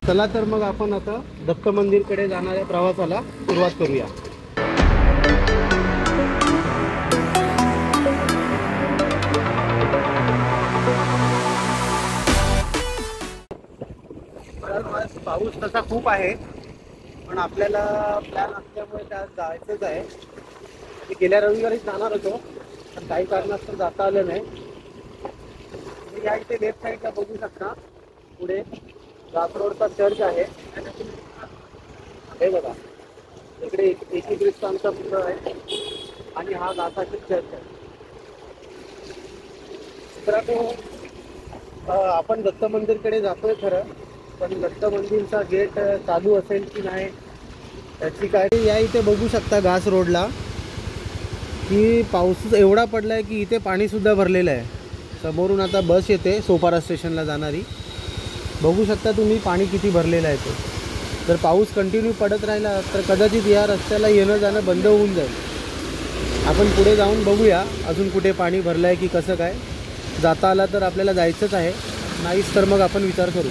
चला तर मग आपण आता दत्त मंदिरकडे जाणाऱ्या प्रवासाला सुरुवात करूया। पाऊस तसा खूप आहे, पण आपल्याला प्लॅन असल्यामुळे त्यात जायचंच आहे। गेल्या रविवारीच जाणार होतो, पण काही कारणास्तव जाता आलं नाही। या इथे लेफ्ट साईडला बघू शकता, पुढे घास रोडचा चर्च आहे। हे बघा, इकडे एकी ख्रिस्तांचा पुतळा आहे आणि हा घासाचा चर्च आहे। आपण दत्त मंदिरकडे जातोय खरं, पण दत्त मंदिरचा गेट चालू असेल की नाही त्याची काय। या इथे बघू शकता घास रोडला की पाऊस एवढा पडलाय की इथे पाणी सुद्धा भरलेलं आहे। समोरून आता बस येते सोपारा स्टेशनला जाणारी, बघू शकता तुम्ही पाणी किती भरलेलं आहे ते। जर पाऊस कंटिन्यू पडत राहिला तर कदाचित या रस्त्याला येणं जाणं बंद होऊन जाईल। आपण पुढे जाऊन बघूया अजून कुठे पाणी भरलं आहे की कसं काय। जाता आला तर आपल्याला जायचंच आहे, नाहीच तर मग आपण विचार करू।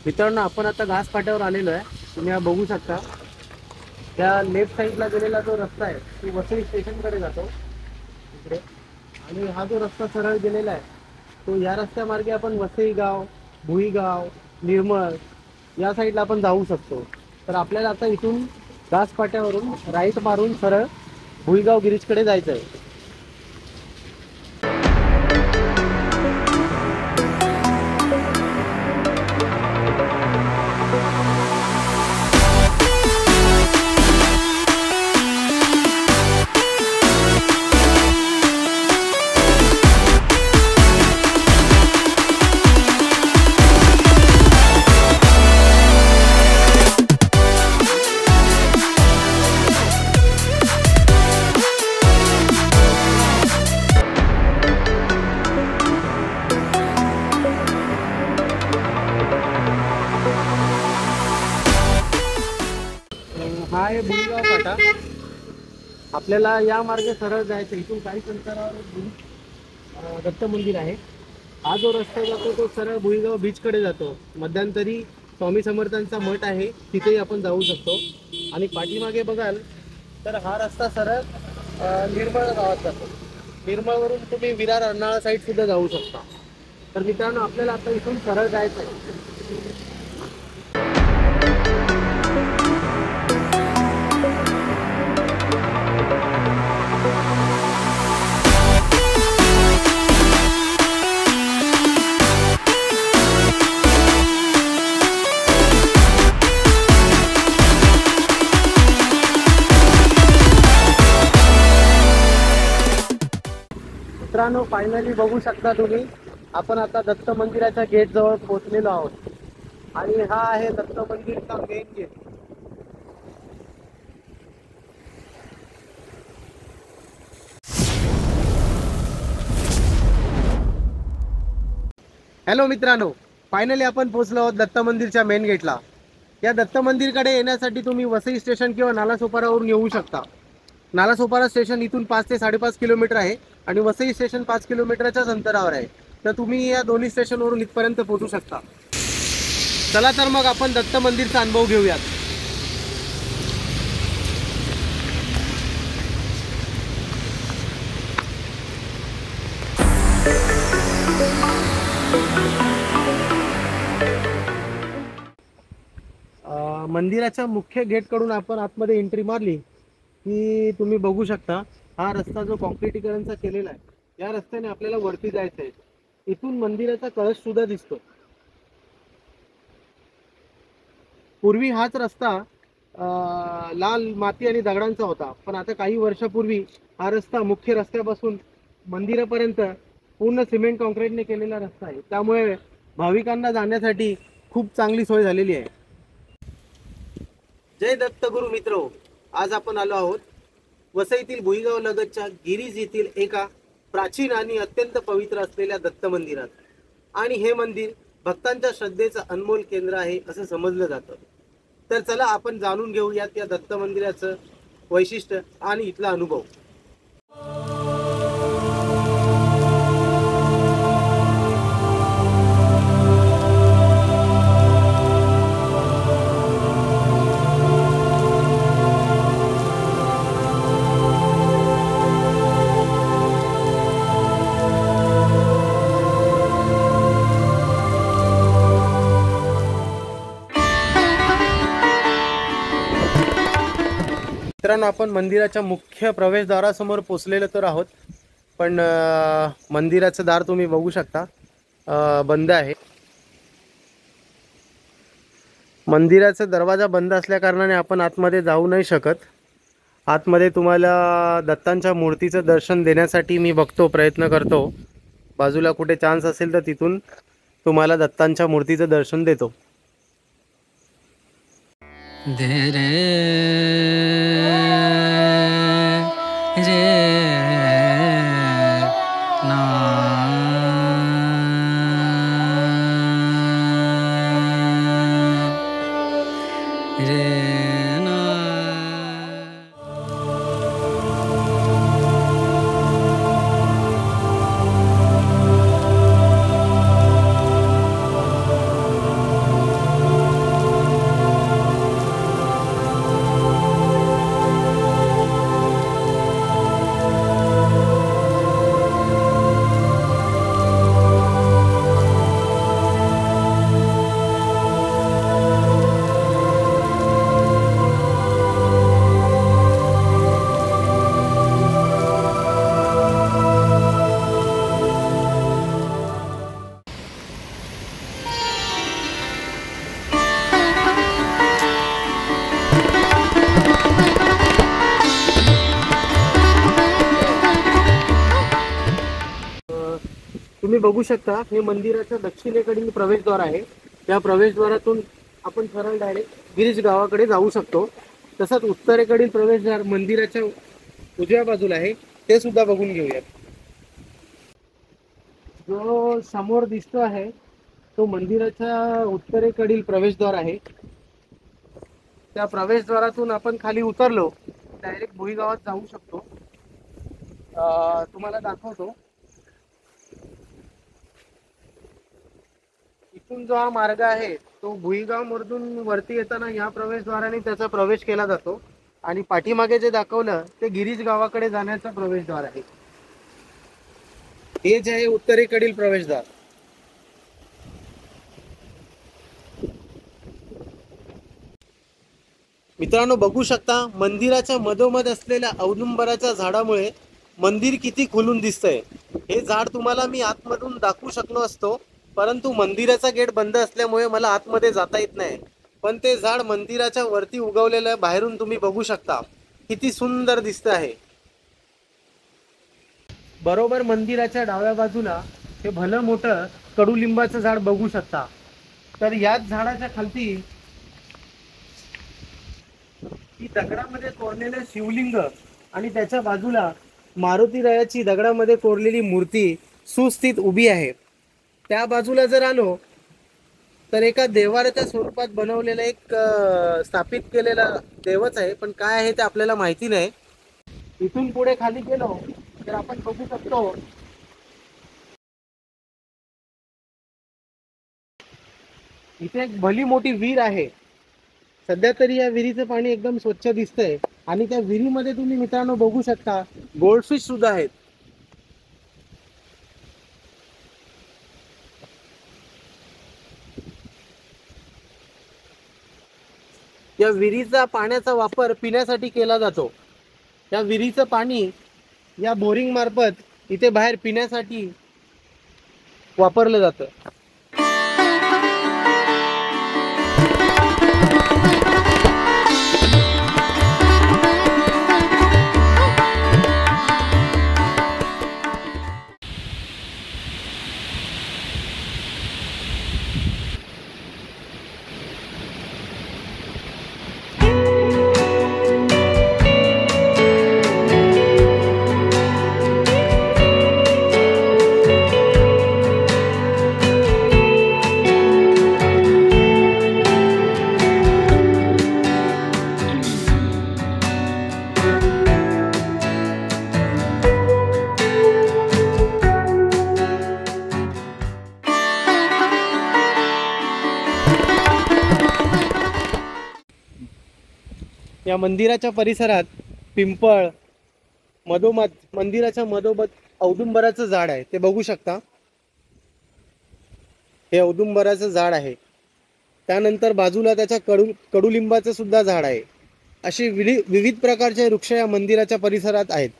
मित्रांनो, आपण आता घास फाट्यावर आलेलो आहे। तुम्ही हा बघू शकता, त्या लेफ्ट साईडला गेलेला जो रस्ता आहे तो वसई स्टेशनकडे जातो इकडे, आणि हा जो रस्ता सरळ गेलेला आहे तो या रस्त्यामार्गे आपण वसई गाव, भुईगाव, निर्मळ या साईडला आपण जाऊ शकतो। तर आपल्याला आता इथून घास फाट्यावरून राईट मारून सरळ भुईगाव गिरीजकडे जायचं आहे। हा आहे भुईगाव फाटा। आपल्याला या मार्गे सरळ जायचं, इथून काही अंतरावर दत्त मंदिर आहे। हा जो रस्ता जातो तो सरळ भुईगाव बीचकडे जातो। मध्यंतरी स्वामी समर्थांचा मठ आहे, तिथेही आपण जाऊ शकतो। आणि पाठीमागे बघाल तर हा रस्ता सरळ निर्मळ गावात जातो। निर्मळवरून तुम्ही विरार अर्नाळा साईड सुद्धा जाऊ शकता। तर मित्रांनो, आपल्याला आता इथून सरळ जायचं आहे। मित्रांनो, फायनली बघू शकता तुम्ही, आपण आता दत्त मंदिराच्या गेट जवळ पोहोचलेलो आहोत। आणि हा आहे दत्त मंदिरचा मेन गेट। हॅलो मित्रांनो, फायनली आपण पोहोचलो आहोत दत्त मंदिरच्या मेन गेटला। या दत्त मंदिरकडे येण्यासाठी तुम्ही वसई स्टेशन किंवा नालासोपारावरून येऊ शकता। नालासोपारा स्टेशन इथून 5 ते 5.5 किलोमीटर आहे आणि वसई स्टेशन 5 किलोमीटरच्याच अंतरावर आहे। तर तुम्ही या दोन्ही स्टेशनवरून इथपर्यंत पोहोचू शकता। चला तर मग आपण दत्त मंदिरचा अनुभव घेऊयात। मंदिराच्या मुख्य गेटकडून आपण आतमध्ये एंट्री मारली की तुम्ही बघू शकता, हा रस्ता जो कॉन्क्रिटीकरणचा केलेला आहे या रस्त्याने आपल्याला वरती जायचं आहे। इथून मंदिराचा कळस सुद्धा दिसतो। पूर्वी हाच रस्ता लाल माती आणि दगडांचा होता, पण आता काही वर्षापूर्वी हा रस्ता मुख्य रस्त्यापासून मंदिरापर्यंत पूर्ण सिमेंट कॉन्क्रीटने केलेला रस्ता आहे। त्यामुळे भाविकांना जाण्यासाठी खूप चांगली सोय झालेली आहे. जय दत्तगुरु मित्रो, आज आपण आलो आहोत वसईतील भुईगाव लगतच्या गिरीज येथील एका प्राचीन आणि अत्यंत पवित्र असलेल्या दत्त मंदिरात. आणि हे मंदिर भक्तांच्या श्रद्धेचं अनमोल केंद्र आहे असं समजलं जातं. तर चला आपण जाणून घेऊयात या दत्त मंदिराचं वैशिष्ट्य आणि इथला अनुभव. मित्रांनो, आपण मंदिराच्या मुख्य प्रवेशद्वारासमोर पोचलेलो तर आहोत, पण मंदिराचं दार तुम्ही बघू शकता बंद आहे. मंदिराचा दरवाजा बंद असल्या कारणाने आपण आतमध्ये जाऊ नाही शकत. आतमध्ये तुम्हाला दत्तांच्या मूर्तीचं दर्शन देण्यासाठी मी बघतो, प्रयत्न करतो. बाजूला कुठे चान्स असेल तर तिथून तुम्हाला दत्तांच्या मूर्तीचं दर्शन देतो. दे रे रे ना रे ना. तुम्ही बघू शकता, हे मंदिराच्या दक्षिणेकडील प्रवेशद्वार आहे. त्या प्रवेशद्वारातून आपण सरळ डायरेक्ट गिरीज गावाकडे जाऊ शकतो. तसंच उत्तरेकडील प्रवेशद्वार मंदिराच्या उजव्या बाजूला आहे, ते सुद्धा बघून घेऊयात. जो समोर दिसतो आहे तो मंदिराच्या उत्तरेकडील प्रवेशद्वार आहे. त्या प्रवेशद्वारातून आपण खाली उतरलो डायरेक्ट भुईगावात जाऊ शकतो. तुम्हाला दाखवतो. इथून जो हा मार्ग आहे तो भुईगाव मधून वरती येताना या प्रवेशद्वाराने त्याचा प्रवेश केला जातो, आणि पाठीमागे जे दाखवलं ते गिरीज गावाकडे जाण्याचा प्रवेशद्वार आहे. हे जे आहे उत्तरेकडील प्रवेशद्वार. मित्रांनो, बघू शकता मंदिराच्या मधोमध असलेल्या औदुंबराच्या झाडामुळे मंदिर किती खुलून दिसतंय. हे झाड तुम्हाला मी आतमधून दाखवू शकलो असतो, परंतु मंदिराचा गेट बंद असल्यामुळे मला आतमध्ये जाता येत नाही. पण ते झाड मंदिराच्या वरती उगवलेलं बाहेरून तुम्ही बघू शकता, किती सुंदर दिसत आहे. बरोबर मंदिराच्या डाव्या बाजूला हे भलं मोठं कडुलिंबाचं झाड बघू शकता. तर याच झाडाच्या खालती ही दगडामध्ये कोरलेलं शिवलिंग आणि त्याच्या बाजूला मारुतीरायाची दगडामध्ये कोरलेली मूर्ती सुस्थित उभी आहे. त्या बाजूला जर आलो तर एका देवाऱ्याच्या स्वरूपात बनवलेला एक स्थापित केलेला देवच आहे, पण काय आहे ते आपल्याला माहिती नाही. इथून पुढे खाली गेलो तर आपण बघू शकतो इथे एक भली मोठी विहीर आहे. सध्या तरी या विहिरीचं पाणी एकदम स्वच्छ दिसतंय, आणि त्या विहिरीमध्ये तुम्ही मित्रांनो बघू शकता गोल्डफिश सुद्धा आहेत. या विहिरीचा पाण्याचा वापर पिण्यासाठी केला जातो. या विहिरीचं पाणी या बोरिंग मार्फत इथे बाहेर पिण्यासाठी वापरलं जातं. या मंदिराच्या परिसरात पिंपळ, मधोमध मंदिराच्या मधोमध औदुंबराचं झाड आहे, ते बघू शकता. हे औदुंबराचं झाड आहे. त्यानंतर बाजूला त्याच्या कडुलिंबाचं सुद्धा झाड आहे. अशी विविध प्रकारचे वृक्ष या मंदिराच्या परिसरात आहेत.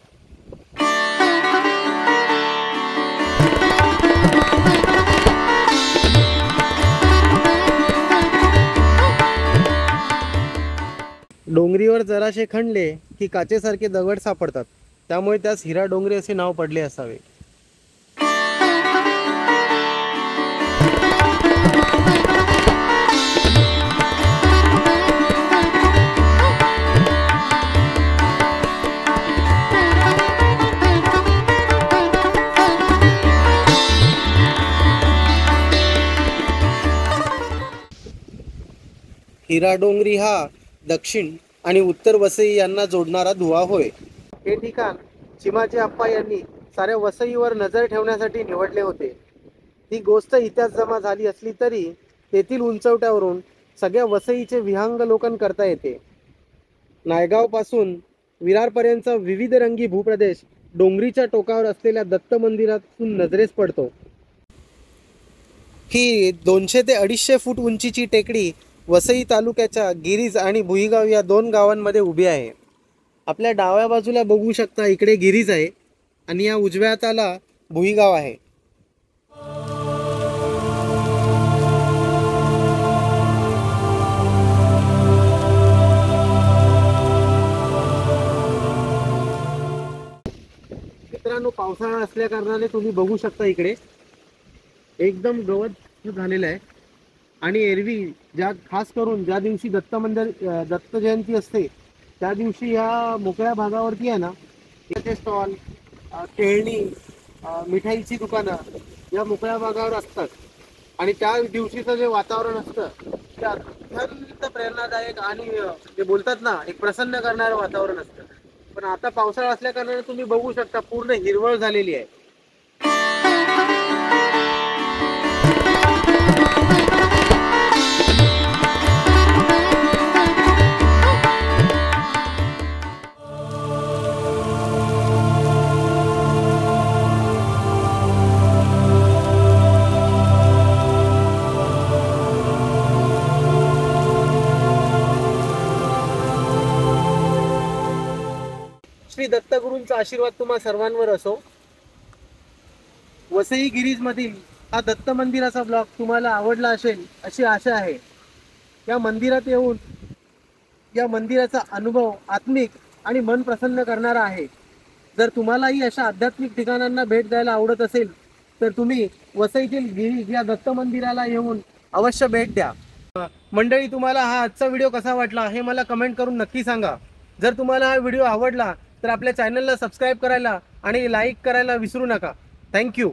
डोंगरीवर जराशे खणले की काचेसारखे दगड सापडतात, त्यामुळे त्यास हिरा डोंगरी असे नाव पडले असावे. हिरा डोंगरी हा दक्षिण आणि उत्तर वसई यांना जोडणारा दुवा होय. हे ठिकाण चिमाजी आप्पा यांनी साऱ्या वसईवर नजर ठेवण्यासाठी निवडले होते. ही गोष्ट इतिहास जमा झाली असली तरी तेथील उंचवट्यावरून सगळ्या वसईचे विहंगावलोकन करता येते. नायगाव पासून विरारपर्यंतचा विविध रंगी भूप्रदेश डोंगरीच्या टोकावर असलेल्या दत्त मंदिरातून नजरेस पडतो. ही 200 ते 250 फूट उंचीची टेकडी वसई तालुक्याच्या गिरीज आणि भुईगाव या 2 गावांमध्ये उभी आहे. आपल्या डाव्या बाजूला बघू शकता, इकडे गिरीज आहे आणि या उजव्या हाताला भुईगाव आहे. मित्रांनो, पावसाळा असल्या कारणाने तुम्ही बघू शकता इकडे एकदम गवत झालेलं आहे. आणि एरवी खास करून ज्या दिवशी दत्त जयंती असते त्या दिवशी या मोकळ्या भागावरती आहे ना, इथे स्टॉल, खेळणी, मिठाईची दुकानं या मोकळ्या भागावर असतात. आणि त्या दिवशीचं जे वातावरण असतं ते अत्यंत प्रेरणादायक आणि जे बोलतात ना, एक प्रसन्न करणारं वातावरण असतं. पण आता पावसाळा असल्या कारणाने तुम्ही बघू शकता पूर्ण हिरवळ झालेली आहे. श्री दत्तगुरूंचा आशीर्वाद तुम्हा सर्वांवर असो. वसई गिरीज मधील हा दत्त मंदिराचा ब्लॉग तुम्हाला आवडला असेल अशी आशा आहे. या मंदिरात येऊन या मंदिराचा अनुभव आत्मिक आणि मन प्रसन्न करणारा आहे. जर तुम्हालाही अशा आध्यात्मिक ठिकाणांना भेट द्यायला आवडत असेल तर तुम्ही वसईतील गिरीज या दत्त मंदिराला येऊन अवश्य भेट द्या. मंडळी, तुम्हाला हा आजचा व्हिडिओ कसा वाटला हे मला कमेंट करून नक्की सांगा. जर तुम्हाला हा व्हिडिओ आवडला तर आपल्या चॅनलला सबस्क्राईब करायला आणि लाईक करायला विसरू नका. थँक्यू.